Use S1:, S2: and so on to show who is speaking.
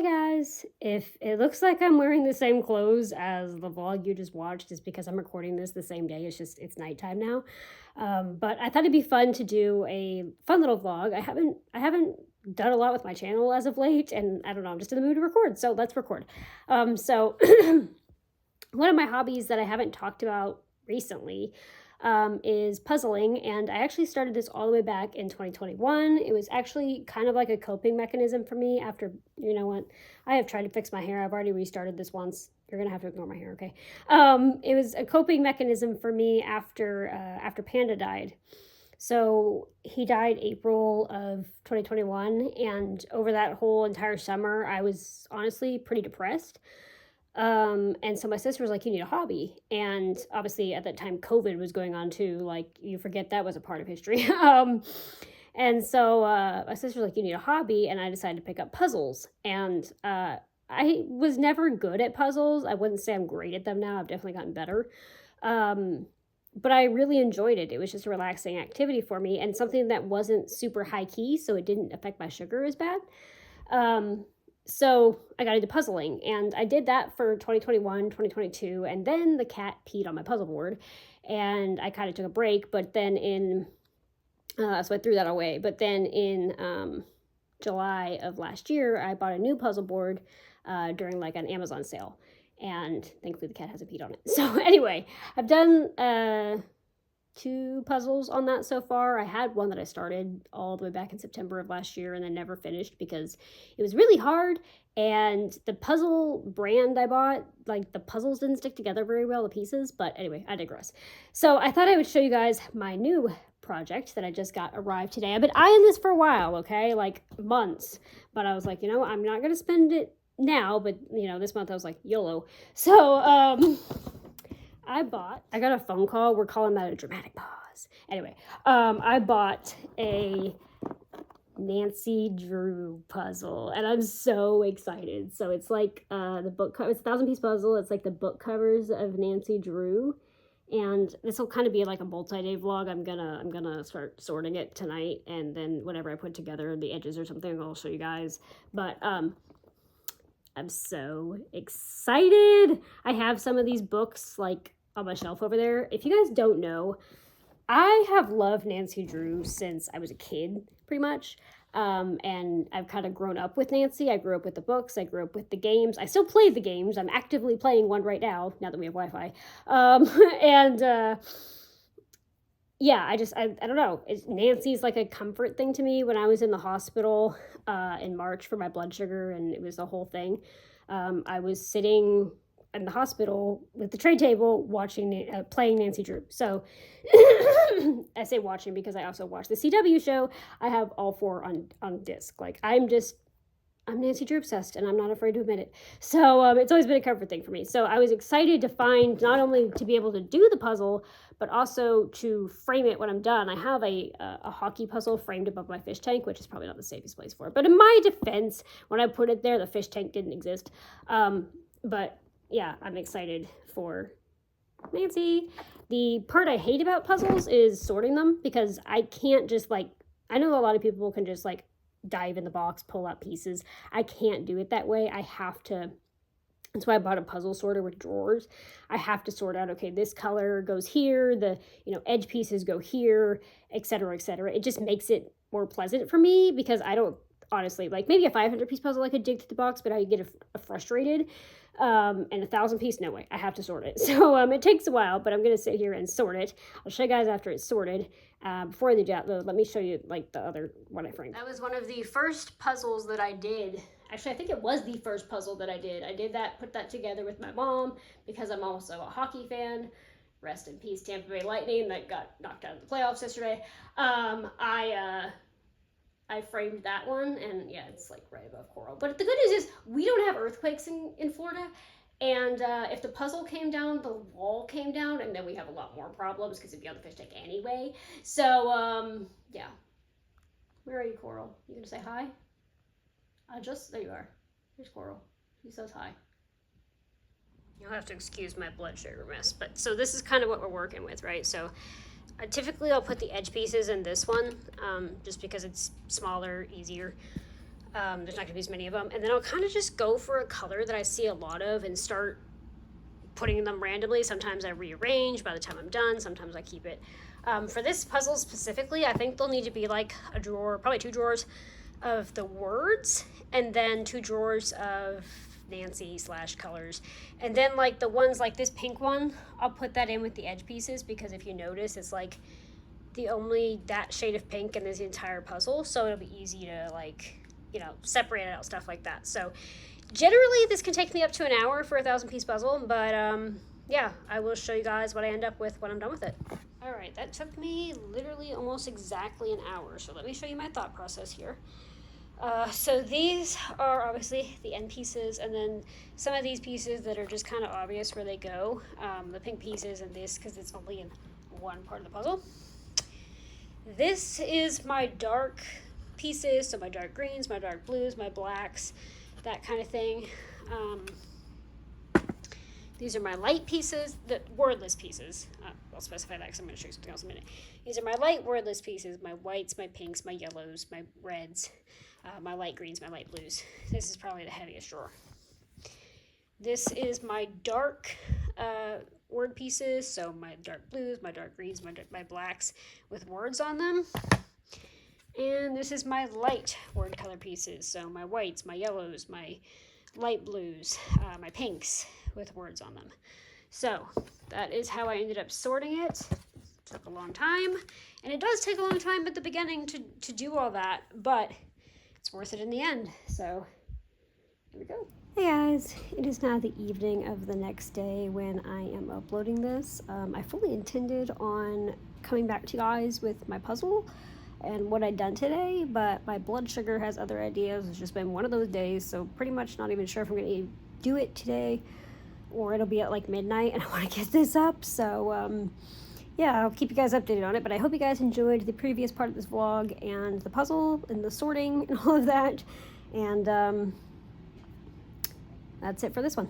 S1: Hey guys, if it looks like I'm wearing the same clothes as the vlog you just watched, it's because I'm recording this the same day. It's nighttime now. But I thought it'd be fun to do a fun little vlog. I haven't done a lot with my channel as of late, and I don't know, I'm just in the mood to record, so let's record. So one of my hobbies that I haven't talked about recently is puzzling. And I actually started this all the way back in 2021. It was actually kind of like a coping mechanism for me after, you know what, I have tried to fix my hair. I've already restarted this once. You're gonna have to ignore my hair, okay? It was a coping mechanism for me after Panda died. So he died April of 2021, and over that whole entire summer, I was honestly pretty depressed. And so my sister was like, you need a hobby. And obviously at that time, COVID was going on too. Like, you forget that was a part of history. And so my sister was like, you need a hobby. And I decided to pick up puzzles. And I was never good at puzzles. I wouldn't say I'm great at them now. I've definitely gotten better. But I really enjoyed it. It was just a relaxing activity for me and something that wasn't super high key, so it didn't affect my sugar as bad. Um, so I got into puzzling, and I did that for 2021, 2022, and then the cat peed on my puzzle board, and I kind of took a break. But then so I threw that away. But then in July of last year, I bought a new puzzle board during like an Amazon sale, and thankfully the cat hasn't peed on it. So anyway, I've done two puzzles on that so far. I had one that I started all the way back in September of last year and then never finished because it was really hard. And the puzzle brand I bought, like the puzzles didn't stick together very well, the pieces. But anyway, I digress. So I thought I would show you guys my new project that I just got arrived today. I've been eyeing this for a while, okay? Like months. But I was like, I'm not going to spend it now, but this month I was like, YOLO. So, I got a phone call. We're calling that a dramatic pause. Anyway, I bought a Nancy Drew puzzle, and I'm so excited. So it's like the book cover. It's a 1,000-piece puzzle. It's like the book covers of Nancy Drew, and this will kind of be like a multi-day vlog. I'm gonna start sorting it tonight, and then whatever I put together, the edges or something, I'll show you guys. But I'm so excited. I have some of these books like on my shelf over there. If you guys don't know, I have loved Nancy Drew since I was a kid, pretty much. And I've kind of grown up with Nancy. I grew up with the books. I grew up with the games. I still play the games. I'm actively playing one right now that we have Wi-Fi. And yeah, I don't know. Nancy's like a comfort thing to me. When I was in the hospital in March for my blood sugar, and it was the whole thing, I was sitting in the hospital with the tray table playing Nancy Drew. So I say watching because I also watch the CW show. I have all four on disc. Like I'm Nancy Drew obsessed, and I'm not afraid to admit it. So it's always been a comfort thing for me. So I was excited to find not only to be able to do the puzzle, but also to frame it when I'm done. I have a hockey puzzle framed above my fish tank, which is probably not the safest place for it. But in my defense, when I put it there, the fish tank didn't exist. But yeah, I'm excited for Nancy. The part I hate about puzzles is sorting them, because I can't just I know a lot of people can just dive in the box, pull out pieces. I can't do it that way. That's why I bought a puzzle sorter with drawers. I have to sort out, okay, this color goes here, the edge pieces go here, etc., etc. It just makes it more pleasant for me, because I don't honestly maybe a 500-piece puzzle I could dig through the box, but I get frustrated. And a 1,000-piece, no way. I have to sort it. So it takes a while, but I'm gonna sit here and sort it. I'll show you guys after it's sorted. Before I do that, let me show you the other one I framed. That was one of the first puzzles that I did. Actually, I think it was the first puzzle that I did. I did that, put that together with my mom, because I'm also a hockey fan. Rest in peace, Tampa Bay Lightning, that got knocked out of the playoffs yesterday. I framed that one, and yeah, it's right above coral. But the good news is we don't have earthquakes in Florida, and if the puzzle came down, the wall came down, and then we have a lot more problems because it'd be on the fish tank anyway. So yeah. Where are you, Coral? You gonna say hi? There you are. There's Coral. He says hi. You'll have to excuse my blood sugar mess, but so this is kind of what we're working with, right? So typically I'll put the edge pieces in this one, just because it's smaller, easier. There's not gonna be as many of them. And then I'll kind of just go for a color that I see a lot of and start putting them randomly. Sometimes I rearrange by the time I'm done. Sometimes I keep it. For this puzzle specifically, I think there'll need to be like a drawer, probably 2 drawers of the words, and then 2 drawers of Nancy / colors. And then like the ones like this pink one, I'll put that in with the edge pieces, because if you notice, it's like the only that shade of pink in this entire puzzle. So it'll be easy to like, you know, separate out stuff like that. So generally this can take me up to an hour for a 1,000-piece puzzle, but yeah, I will show you guys what I end up with when I'm done with it. All right, that took me literally almost exactly an hour. So let me show you my thought process here. So these are obviously the end pieces, and then some of these pieces that are just kind of obvious where they go. The pink pieces and this, because it's only in one part of the puzzle. This is my dark pieces, so my dark greens, my dark blues, my blacks, that kind of thing. These are my light pieces, the wordless pieces. I'll specify that because I'm going to show you something else in a minute. These are my light wordless pieces, my whites, my pinks, my yellows, my reds, my light greens, my light blues. This is probably the heaviest drawer. This is my dark word pieces, so my dark blues, my dark greens, my blacks with words on them. And this is my light word color pieces, so my whites, my yellows, my light blues, my pinks with words on them. So that is how I ended up sorting it. Took a long time, and it does take a long time at the beginning to do all that, but it's worth it in the end. So here we go. Hey guys, it is now the evening of the next day when I am uploading this. I fully intended on coming back to you guys with my puzzle and what I'd done today, but my blood sugar has other ideas. It's just been one of those days, so pretty much not even sure if I'm gonna do it today or it'll be at like midnight, and I want to get this up. So yeah, I'll keep you guys updated on it, but I hope you guys enjoyed the previous part of this vlog and the puzzle and the sorting and all of that. And that's it for this one.